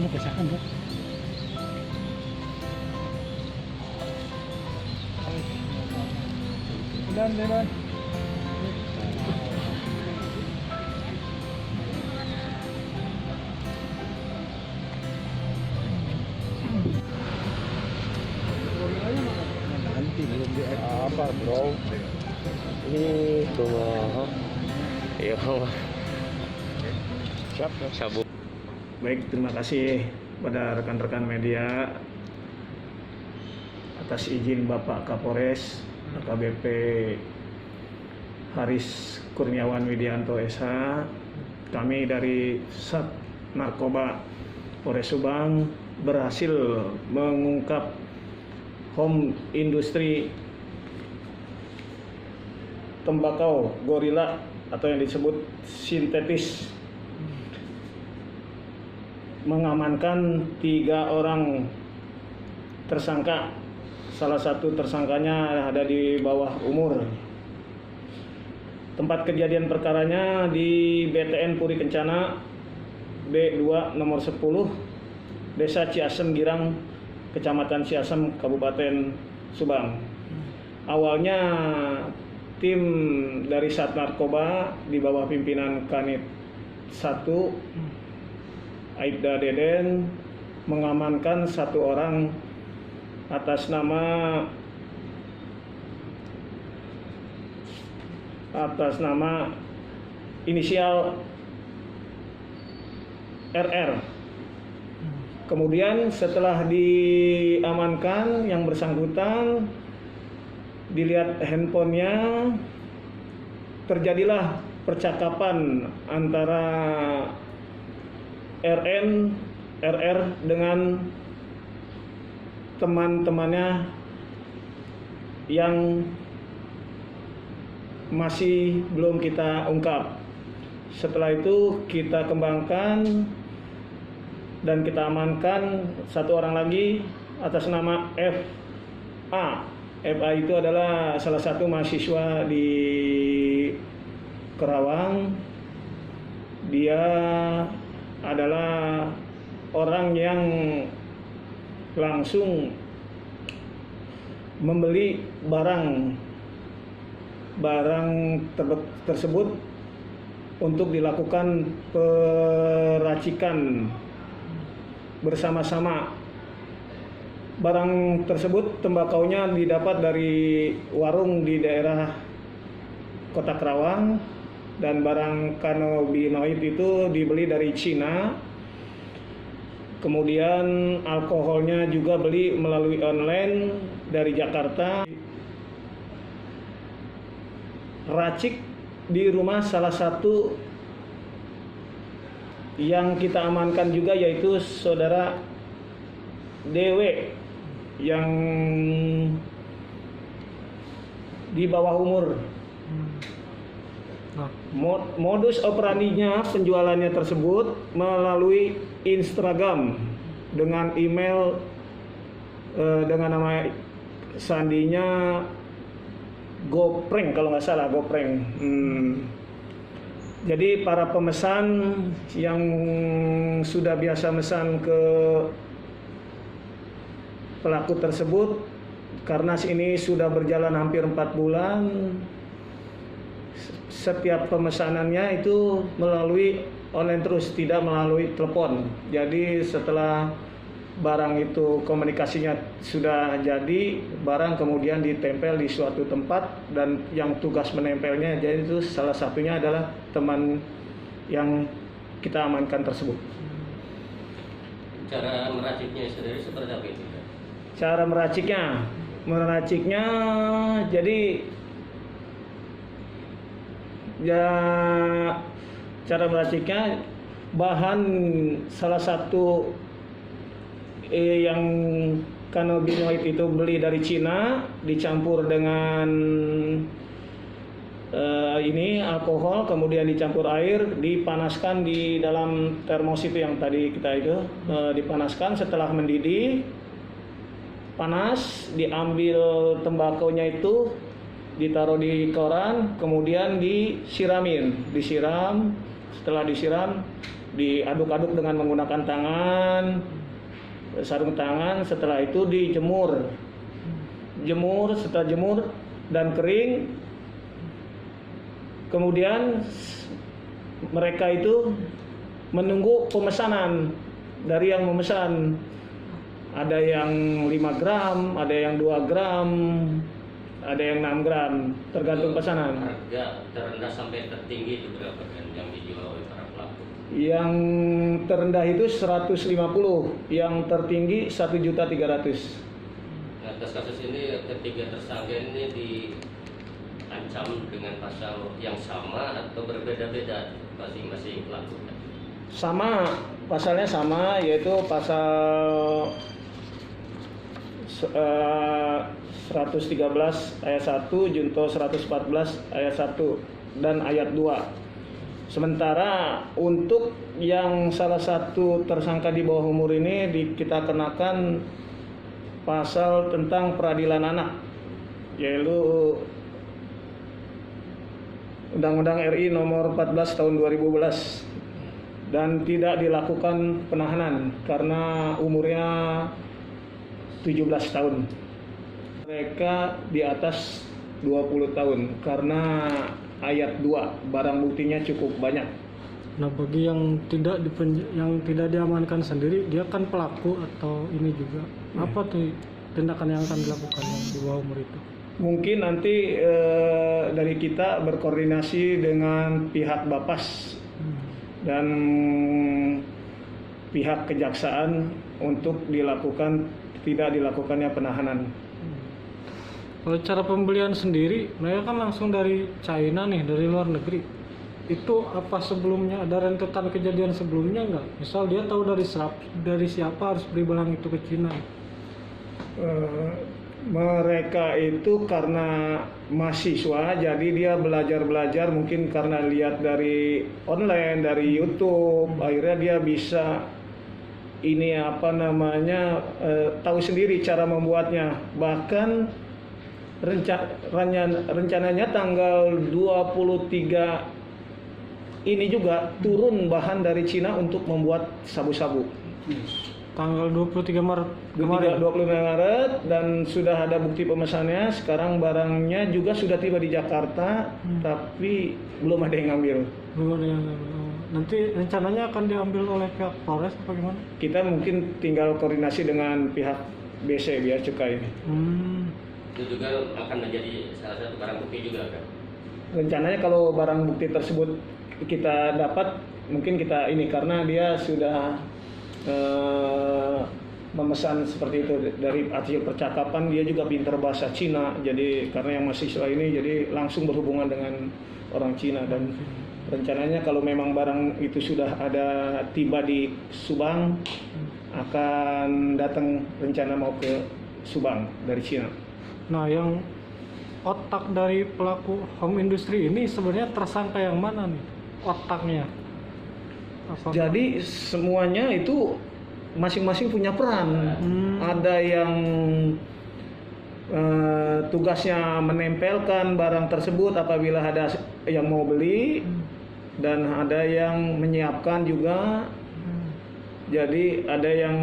Ano kesakan bro? Dan. Nanti belum di apa bro? Ini kumaha? Iya bang. Siap. Sabu. Baik, terima kasih pada rekan-rekan media atas izin Bapak Kapolres AKBP Haris Kurniawan Widianto SH. Kami dari Sat Narkoba Polres Subang berhasil mengungkap home industri tembakau gorila atau yang disebut sintetis, mengamankan 3 orang tersangka. Salah satu tersangkanya ada di bawah umur. Tempat kejadian perkaranya di BTN Puri Kencana B2 nomor 10 Desa Ciasem Girang, Kecamatan Ciasem, Kabupaten Subang. Awalnya tim dari Sat Narkoba di bawah pimpinan Kanit 1 Aibda Deden mengamankan 1 orang atas nama inisial RR. Kemudian setelah diamankan yang bersangkutan, dilihat handphonenya, terjadilah percakapan antara RR dengan teman-temannya yang masih belum kita ungkap. Setelah itu kita kembangkan dan kita amankan 1 orang lagi atas nama FA. FA itu adalah salah satu mahasiswa di Kerawang. Dia adalah orang yang langsung membeli barang tersebut untuk dilakukan peracikan bersama-sama. Barang tersebut tembakaunya didapat dari warung di daerah Kota Kerawang, dan barang cannabinoid itu dibeli dari Cina. Kemudian alkoholnya juga beli melalui online dari Jakarta. Racik di rumah salah satu yang kita amankan juga, yaitu saudara DW yang di bawah umur. Modus operandinya penjualannya tersebut melalui Instagram dengan email dengan nama sandinya Goprank, kalau nggak salah Goprank. Jadi para pemesan yang sudah biasa mesan ke pelaku tersebut, karena ini sudah berjalan hampir 4 bulan, setiap pemesanannya itu melalui online terus, tidak melalui telepon. Jadi setelah barang itu komunikasinya sudah jadi, barang kemudian ditempel di suatu tempat, dan yang tugas menempelnya jadi itu salah satunya adalah teman yang kita amankan tersebut. Cara meraciknya sendiri seperti apa itu? Cara meraciknya jadi ya, cara meraciknya bahan salah satu yang cannabinoid itu beli dari Cina, dicampur dengan ini alkohol, kemudian dicampur air, dipanaskan di dalam termos itu yang tadi kita itu dipanaskan. Setelah mendidih panas, diambil tembakonya itu, ditaruh di koran, kemudian disiram. Setelah disiram diaduk-aduk dengan menggunakan tangan, sarung tangan. Setelah itu dijemur, setelah jemur dan kering, kemudian mereka itu menunggu pemesanan dari yang memesan. Ada yang 5 gram, ada yang 2 gram, ada yang 6 gram, tergantung pesanan. Harga terendah sampai tertinggi itu berapa kan yang dijual oleh para pelaku? Yang terendah itu 150, yang tertinggi 1.300.000. Nah, atas kasus ini ketiga tersangka ini diancam dengan pasal yang sama atau berbeda-beda masing-masing pelaku? Sama, pasalnya sama, yaitu pasal 113 ayat 1, junto 114 ayat 1 dan ayat 2. Sementara untuk yang salah satu tersangka di bawah umur ini kita kenakan pasal tentang peradilan anak, yaitu Undang-Undang RI nomor 14 tahun 2012, dan tidak dilakukan penahanan karena umurnya 17 tahun. Mereka di atas 20 tahun karena ayat 2, barang buktinya cukup banyak. Nah, bagi yang tidak diamankan sendiri, dia kan pelaku atau ini juga. Apa tuh tindakan yang akan dilakukan yang di bawah umur itu? Mungkin nanti dari kita berkoordinasi dengan pihak Bapas dan pihak kejaksaan untuk tidak dilakukannya penahanan. Kalau cara pembelian sendiri, mereka kan langsung dari China nih, dari luar negeri. Itu apa sebelumnya ada rentetan kejadian sebelumnya nggak? Misal dia tahu dari siapa harus beli barang itu ke Cina. Mereka itu karena mahasiswa, jadi dia belajar mungkin karena lihat dari online, dari YouTube, akhirnya dia bisa tahu sendiri cara membuatnya. Bahkan rencananya tanggal 23 ini juga turun bahan dari Cina untuk membuat sabu-sabu. Tanggal 23 Maret kemarin. 25 Maret, dan sudah ada bukti pemesannya. Sekarang barangnya juga sudah tiba di Jakarta, tapi belum ada yang ngambil. Belum ada yang ngambil. Nanti rencananya akan diambil oleh pihak Polres apa gimana? Kita mungkin tinggal koordinasi dengan pihak BC, Bea Cukai. Itu juga akan menjadi salah satu barang bukti juga kan? Rencananya kalau barang bukti tersebut kita dapat, mungkin kita ini, karena dia sudah memesan seperti itu. Dari hasil percakapan dia juga pintar bahasa Cina, jadi karena yang mahasiswa ini jadi langsung berhubungan dengan orang Cina. Dan rencananya kalau memang barang itu sudah ada tiba di Subang, akan datang, rencana mau ke Subang dari Cina. Nah, yang otak dari pelaku home industry ini sebenarnya tersangka yang mana nih otaknya? Jadi semuanya itu masing-masing punya peran. Ada yang tugasnya menempelkan barang tersebut apabila ada yang mau beli, dan ada yang menyiapkan juga. Jadi ada yang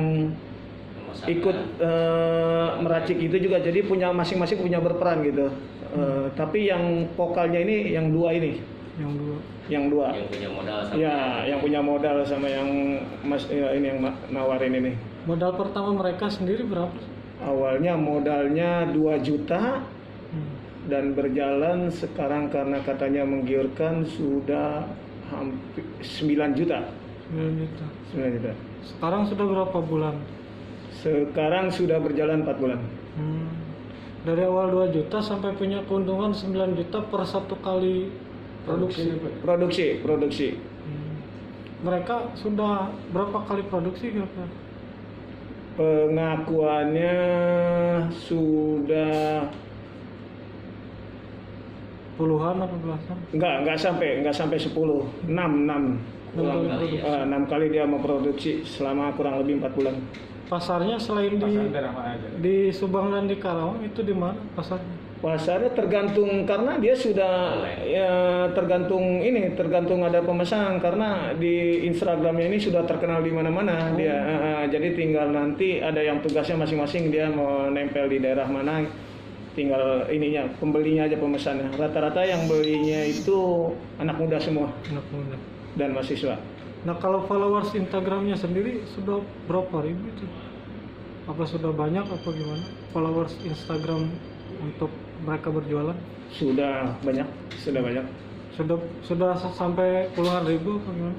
ikut meracik itu juga. Jadi masing-masing punya berperan gitu. Tapi yang vokalnya ini yang dua ini. Yang dua. Yang punya modal sama. Ya, yang punya modal sama yang ini yang nawarin ini. Modal pertama mereka sendiri berapa? Awalnya modalnya 2 juta dan berjalan sekarang karena katanya menggiurkan sudah hampir 9 juta. 9 juta. 9 juta. Sekarang sudah berapa bulan? Sekarang sudah berjalan 4 bulan. Dari awal 2 juta sampai punya keuntungan 9 juta per satu kali Produksi. Mereka sudah berapa kali produksi kira-kira? Pengakuannya sudah Puluhan apa belasan? enggak sampai 10. 6 kali dia memproduksi selama kurang lebih 4 bulan. Pasarnya selain di Subang dan di Karawang itu di mana pasarnya? Pasarnya tergantung karena dia sudah ya tergantung ada pemesan karena di Instagramnya ini sudah terkenal di mana-mana dia. Jadi tinggal nanti ada yang tugasnya masing-masing dia mau nempel di daerah mana, tinggal ininya pembelinya aja pemesannya. Rata-rata yang belinya itu anak muda semua Anak muda. dan mahasiswa. Nah kalau followers Instagramnya sendiri sudah berapa ribu itu? Apa sudah banyak apa gimana? Followers Instagram untuk mereka berjualan Sudah banyak. sudah sampai puluhan ribu apa gimana?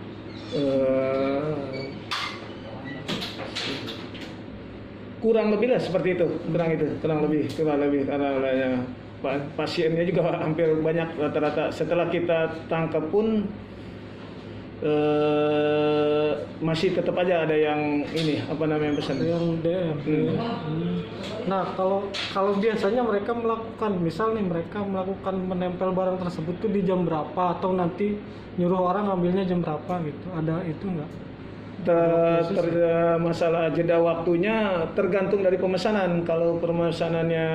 Kurang lebih lah seperti itu, kurang lebih karena pasiennya juga hampir banyak rata-rata. Setelah kita tangkap pun masih tetap aja ada yang ini apa namanya pesan. Yang DM. Nah kalau biasanya mereka melakukan, misal nih mereka melakukan menempel barang tersebut tuh di jam berapa atau nanti nyuruh orang ngambilnya jam berapa gitu? Ada itu nggak? Masalah jeda waktunya tergantung dari pemesanan. Kalau pemesanannya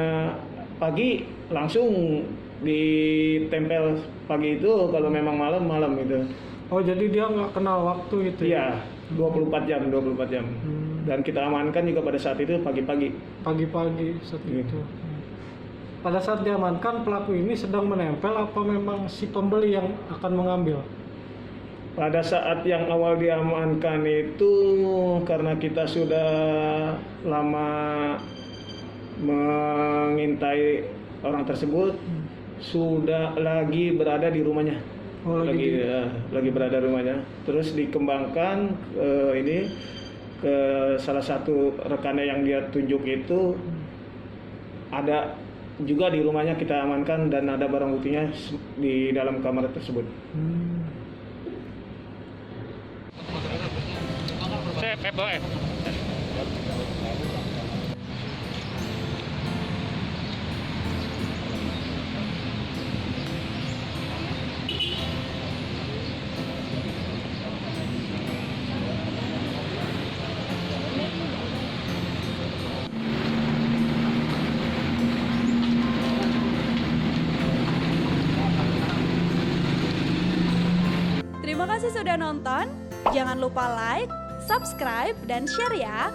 pagi langsung ditempel pagi itu, kalau memang malam gitu. Oh jadi dia nggak kenal waktu gitu Iya, 24 jam. Dan kita amankan juga pada saat itu pagi-pagi. Pagi-pagi saat itu. Pada saat diamankan pelaku ini sedang menempel apa memang si pembeli yang akan mengambil? Pada saat yang awal diamankan itu karena kita sudah lama mengintai orang tersebut, sudah lagi berada di rumahnya. Lagi berada di rumahnya. Terus dikembangkan ke salah satu rekannya yang dia tunjuk itu ada juga di rumahnya kita amankan dan ada barang buktinya di dalam kamar tersebut. Terima kasih sudah nonton. Jangan lupa like, subscribe, dan share ya.